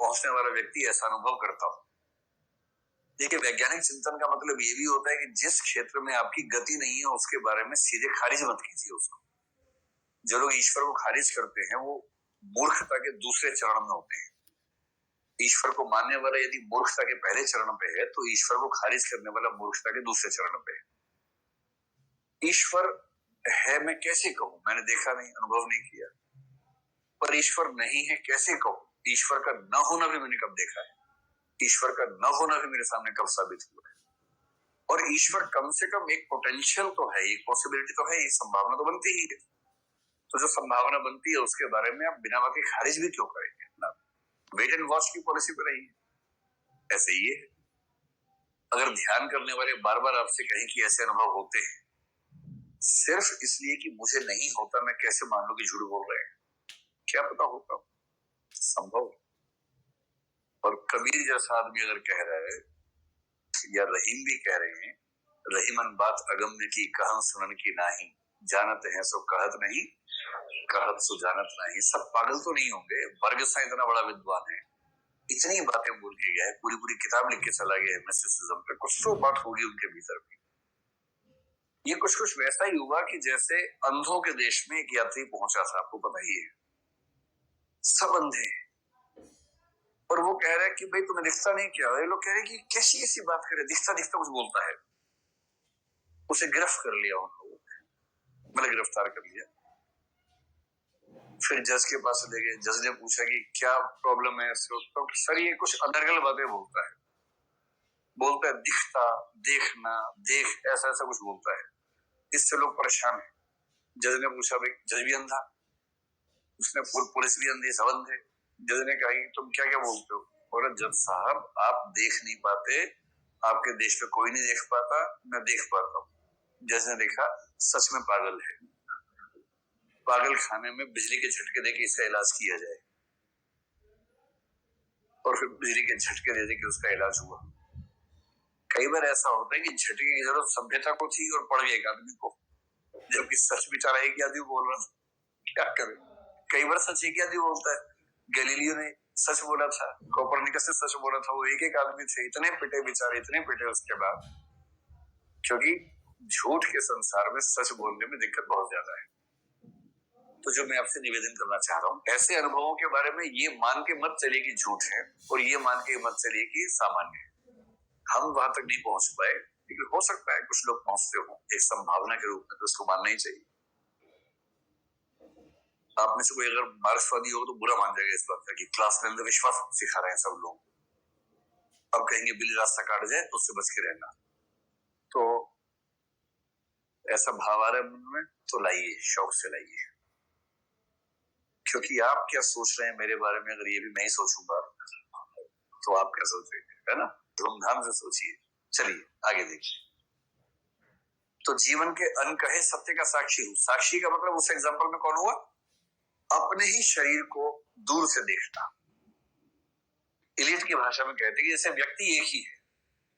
पहुंचने वाला व्यक्ति ऐसा अनुभव करता हो। देखिए, वैज्ञानिक चिंतन का मतलब ये भी होता है कि जिस क्षेत्र में आपकी गति नहीं है उसके बारे में सीधे खारिज मत कीजिए उसको। जो लोग ईश्वर को खारिज करते हैं वो मूर्खता के दूसरे चरण में होते हैं। ईश्वर को मानने वाला यदि मूर्खता के पहले चरण पे है तो ईश्वर को खारिज करने वाला मूर्खता के दूसरे चरण पे है। ईश्वर है मैं कैसे कहूं, मैंने देखा नहीं, अनुभव नहीं किया। पर ईश्वर नहीं है कैसे कहूं, ईश्वर का न होना भी मैंने कब देखा है, ईश्वर का न होना भी मेरे सामने कब साबित हुआ है। और ईश्वर कम से कम एक पोटेंशियल तो है, एक पॉसिबिलिटी तो है, एक संभावना तो बनती ही है। तो जो संभावना बनती है उसके बारे में आप बिना बात के खारिज भी क्यों करेंगे ना? वेट एंड वॉच की पॉलिसी पे रहिए। ऐसे ही है, अगर ध्यान करने वाले बार बार आपसे कहें कि ऐसे अनुभव होते हैं, सिर्फ इसलिए कि मुझे नहीं होता, मैं कैसे मान लूं कि झूठ बोल रहे हैं? क्या पता होता, संभव। और कबीर जैसा आदमी अगर कह रहा है, या रहीम भी कह रहे हैं, रहीमन बात अगम्य की कहन सुनन की नाही, जानत है सो कहत नहीं, कहत सो जानत नहीं। सब पागल तो नहीं होंगे, वर्ग सा इतना बड़ा विद्वान है, इतनी बातें बोल के गया है, पूरी पूरी किताब लिख के चला गया है मिस्टिसिज्म पे, कुछ तो बात होगी उनके भीतर भी। ये कुछ कुछ वैसा ही हुआ कि जैसे अंधों के देश में एक यात्री पहुंचा था, आपको पता ही है, सब अंधे, और वो कह रहा है कि भाई तुम्हें दिखता नहीं क्या? ये लोग कह रहे हैं कि कैसी कैसी बात करे, दिखता दिखता कुछ बोलता है। उसे गिरफ्त कर लिया उन लोगों ने, मतलब गिरफ्तार कर लिया। फिर जज के पास ले गए, जज ने पूछा कि क्या प्रॉब्लम है इसको, तो सर ये कुछ अनर्गल बातें बोलता है, दिखता, देखना, देख, ऐसा ऐसा कुछ बोलता है, इससे लोग परेशान है। जज ने पूछा, भाई जज भी अंधा, उसने पुलिस भी अंधी, सब अंधे। जज ने कहा कि तुम क्या क्या बोलते हो? और जज साहब आप देख नहीं पाते, आपके देश में कोई नहीं देख पाता, मैं देख पाता हूँ। जज ने देखा सच में पागल है, पागल खाने में बिजली के झटके देके इसका इलाज किया जाए। और फिर बिजली के झटके दे के उसका इलाज हुआ। कई बार ऐसा होता है कि झटके की जरूरत सभ्यता को थी और पड़ गई एक आदमी को, जबकि सच बेचारा एक आदमी बोल रहा था, क्या करे। कई बार सच एक आदमी बोलता है, गैलीलियो ने सच बोला था, कोपरनिकस ने सच बोला था, वो एक एक आदमी थे, इतने पिटे बेचारे, इतने पिटे उसके बाद, क्योंकि झूठ के संसार में सच बोलने में दिक्कत बहुत ज्यादा है। तो जो मैं आपसे निवेदन करना चाह रहा हूँ, ऐसे अनुभवों के बारे में ये मान के मत चलिए कि झूठ है, और ये मान के मत चलिए कि सामान्य है। हम वहां तक नहीं पहुंच पाए, लेकिन हो सकता है कुछ लोग पहुंचते हो एक संभावना के रूप में, तो उसको मानना ही चाहिए। आप में से कोई अगर मार्क्सवादी हो तो बुरा मान जाएगा इस बात का कि क्लास में अंधविश्वास सिखा रहे हैं सब लोग। अब कहेंगे बिल्ली रास्ता काट जाए तो उससे बच के रहना। तो ऐसा भाव आ रहा है मन में, तो लाइए, शौक से लाइए, क्योंकि आप क्या सोच रहे हैं मेरे बारे में, अगर ये भी मैं ही सोचूंगा तो आप क्या सोचेंगे, है ना? धूमधाम से सोचिए। चलिए आगे देखिए। तो जीवन के अनकहे सत्य का साक्षी हूं। साक्षी का मतलब उस एग्जाम्पल में कौन हुआ? अपने ही शरीर को दूर से देखना। इलियट की भाषा में कहते हैं कि जैसे व्यक्ति एक ही है,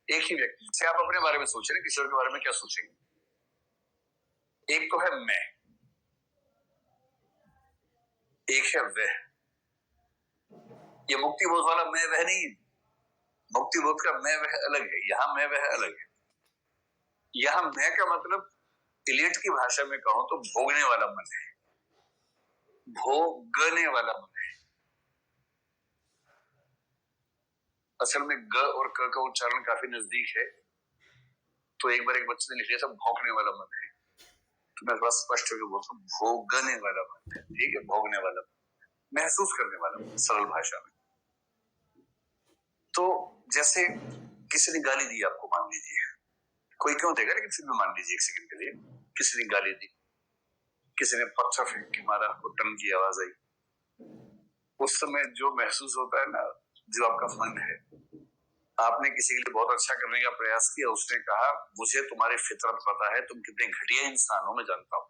एक ही व्यक्ति से आप अपने बारे में सोच रहे हैं, किसी और के बारे में क्या सोचेंगे? एक तो है मैं, एक है वह। ये मुक्ति बोध वाला मैं वह नहीं है, मुक्ति बोध का मैं वह अलग है, यहां मैं वह अलग है। यहां मैं का मतलब इलियट की भाषा में कहूं तो भोगने वाला मन है, भोगने वाला मन है। असल में ग और क का उच्चारण काफी नजदीक है, तो एक बार एक बच्चे ने लिख लिया था भोगने वाला मन है, तो मैं थोड़ा स्पष्ट होकर बोलता हूँ भोगने वाला मन है। ठीक है, भोगने वाला मन, महसूस करने वाला मन, सरल भाषा में। तो जैसे किसी ने गाली दी आपको, मान लीजिए, कोई क्यों देगा, लेकिन फिर भी मान लीजिए एक सेकंड के लिए, किसी ने गाली दी, किसी ने पत्थर फेंक के मारा, टन की आवाज आई, उस समय जो महसूस होता है ना, जो आपका मन है, आपने किसी के लिए बहुत अच्छा करने का प्रयास किया, उसने कहा मुझे तुम्हारी फितरत पता है, तुम कितने घटिया इंसान हो, मैं जानता हूं,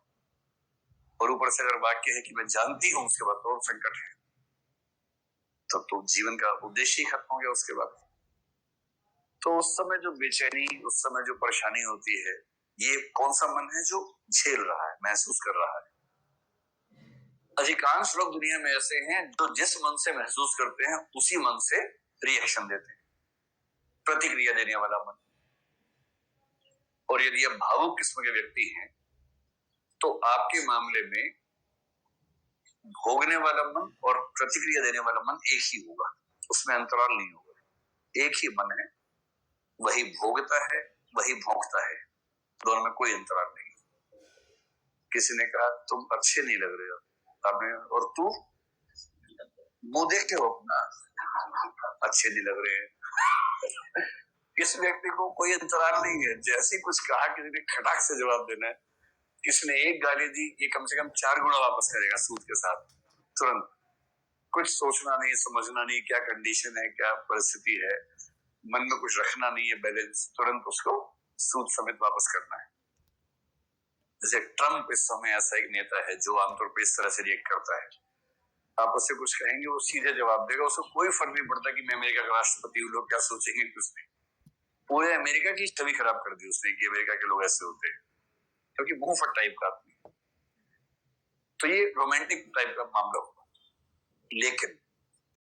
और ऊपर से अगर वाक्य है कि मैं जानती हूं, उसके बाद और संकट है, तब तो जीवन का उद्देश्य ही खत्म हो गया उसके बाद। तो उस समय जो बेचैनी, उस समय जो परेशानी होती है, ये कौन सा मन है जो झेल रहा है, महसूस कर रहा है? अधिकांश लोग दुनिया में ऐसे हैं जो जिस मन से महसूस करते हैं उसी मन से रिएक्शन देते हैं, प्रतिक्रिया देने वाला मन। और यदि आप भावुक किस्म के व्यक्ति हैं तो आपके मामले में भोगने वाला मन और प्रतिक्रिया देने वाला मन एक ही होगा, उसमें अंतराल नहीं होगा। एक ही मन है, वही भोगता है वही भोगता है, दोनों में कोई अंतराल नहीं। किसी ने कहा तुम अच्छे नहीं लग रहे हो, आपने और तू मुंह देख के हो अपना, अच्छे नहीं लग रहे हैं। इस व्यक्ति को कोई अंतराल नहीं है, जैसे कुछ कहा किसी ने खटाक से जवाब देना है। किसी ने एक गाली दी, ये कम से कम 4 गुना वापस करेगा सूद के साथ, तुरंत। कुछ सोचना नहीं, समझना नहीं क्या कंडीशन है, क्या परिस्थिति है, मन में कुछ रखना नहीं है बैलेंस, तुरंत उसको सूद समेत वापस करना है। जैसे ट्रम्प इस समय ऐसा एक नेता है जो आमतौर पर इस तरह से रिएक्ट करता है। आप उससे कुछ कहेंगे वो सीधे जवाब देगा, उसको कोई फर्क नहीं पड़ता कि मैं अमेरिका का राष्ट्रपति हूँ, लोग क्या सोचेंगे। कुछ नहीं, पूरे अमेरिका की छवि खराब कर दी उसने कि अमेरिका के लोग ऐसे होते हैं, क्योंकि मुंह टाइप का आदमी। तो ये रोमांटिक टाइप का मामला होगा। लेकिन